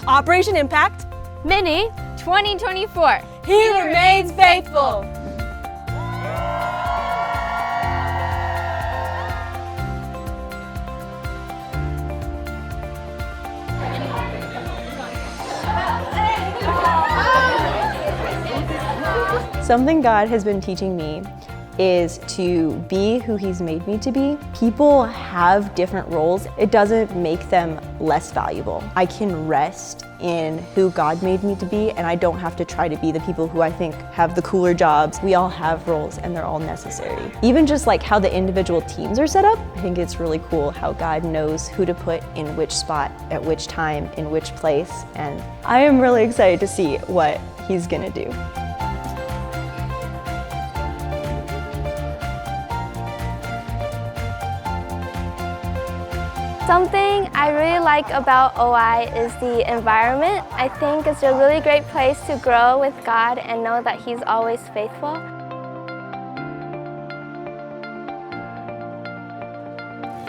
Operation Impact Mini 2024. He remains faithful. Something God has been teaching me is to be who He's made me to be. People have different roles. It doesn't make them less valuable. I can rest in who God made me to be, and I don't have to try to be the people who I think have the cooler jobs. We all have roles and they're all necessary. Even just like how the individual teams are set up, I think it's really cool how God knows who to put in which spot, at which time, in which place, and I am really excited to see what He's gonna do. Something I really like about OI is the environment. I think it's a really great place to grow with God and know that He's always faithful.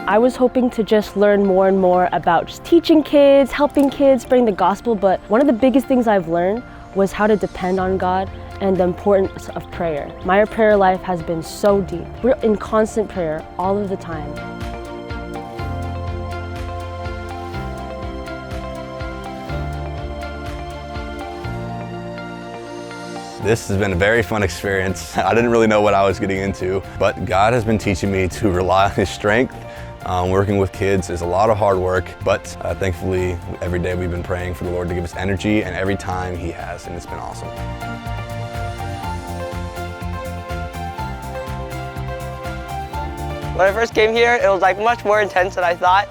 I was hoping to just learn more and more about just teaching kids, helping kids, spreading the gospel, but one of the biggest things I've learned was how to depend on God and the importance of prayer. My prayer life has been so deep. We're in constant prayer all of the time. This has been a very fun experience. I didn't really know what I was getting into, but God has been teaching me to rely on His strength. Working with kids is a lot of hard work, but thankfully every day we've been praying for the Lord to give us energy, and every time He has, and it's been awesome. When I first came here, it was like much more intense than I thought,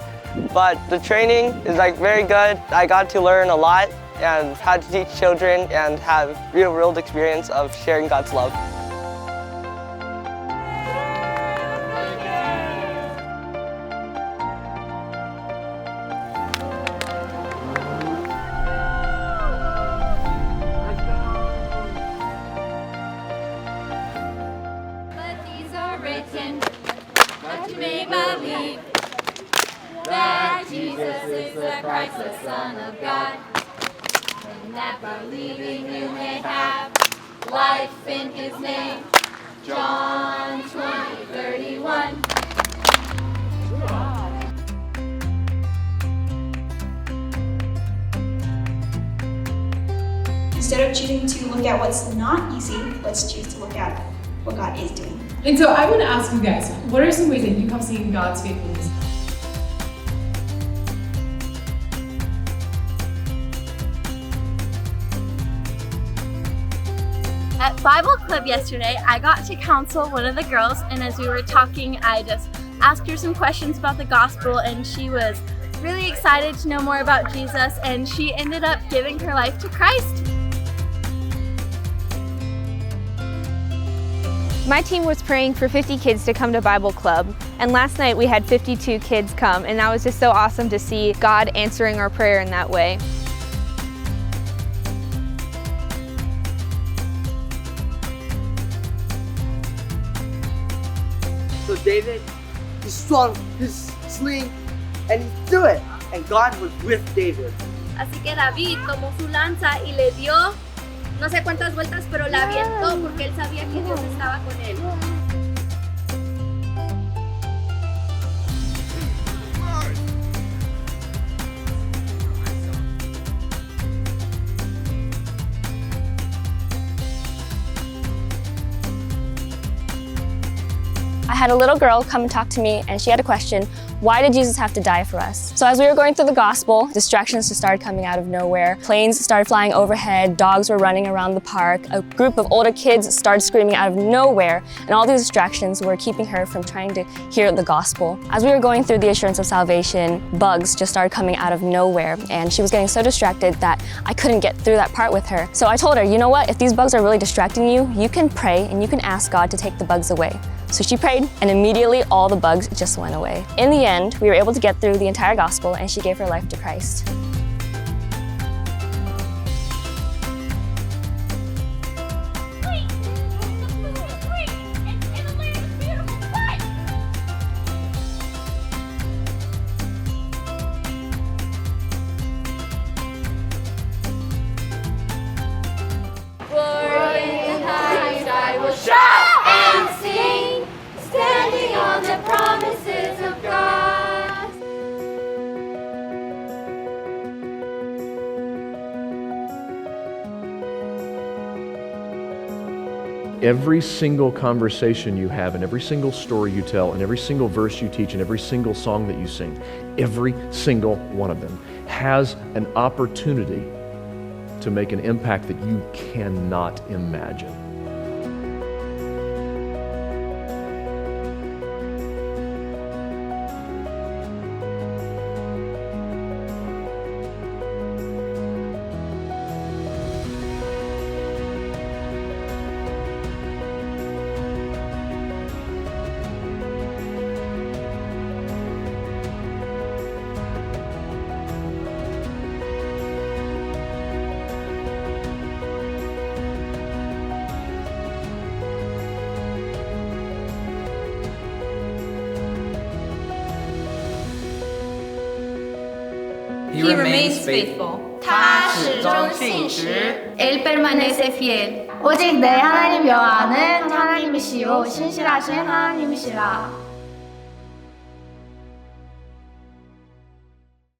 but the training is like very good. I got to learn a lot and how to teach children and have real world experience of sharing God's love. But these are written, that you may believe that Jesus is the Christ, the Son of God. And that believing you may have life in His name. John 20:31. Instead of choosing to look at what's not easy, let's choose to look at what God is doing. And so I want to ask you guys, what are some ways that you have seen God's faithfulness? At Bible Club yesterday, I got to counsel one of the girls, and as we were talking, I just asked her some questions about the gospel, and she was really excited to know more about Jesus, and she ended up giving her life to Christ. My team was praying for 50 kids to come to Bible Club, and last night we had 52 kids come, and that was just so awesome to see God answering our prayer in that way. So David, he swung his sling and he threw it, and God was with David. Así que David tomó su lanza y le dio no sé cuántas vueltas, pero la avientó porque él sabía que Dios estaba con él. I had a little girl come and talk to me, and she had a question: why did Jesus have to die for us? So as we were going through the gospel, distractions just started coming out of nowhere. Planes started flying overhead, dogs were running around the park, a group of older kids started screaming out of nowhere, and all these distractions were keeping her from trying to hear the gospel. As we were going through the assurance of salvation, bugs just started coming out of nowhere, and she was getting so distracted that I couldn't get through that part with her. So I told her, you know what, if these bugs are really distracting you, you can pray and you can ask God to take the bugs away. So she prayed, and immediately all the bugs just went away. In the end, we were able to get through the entire gospel, and she gave her life to Christ. every single conversation you have and every single story you tell and every single verse you teach and every single song that you sing, every single one of them has an opportunity to make an impact that you cannot imagine. He remains faithful. 他始终信实. Él permanece fiel. 오직 내 하나님 여호와는 하나님이시요 신실하신 하나님이시라.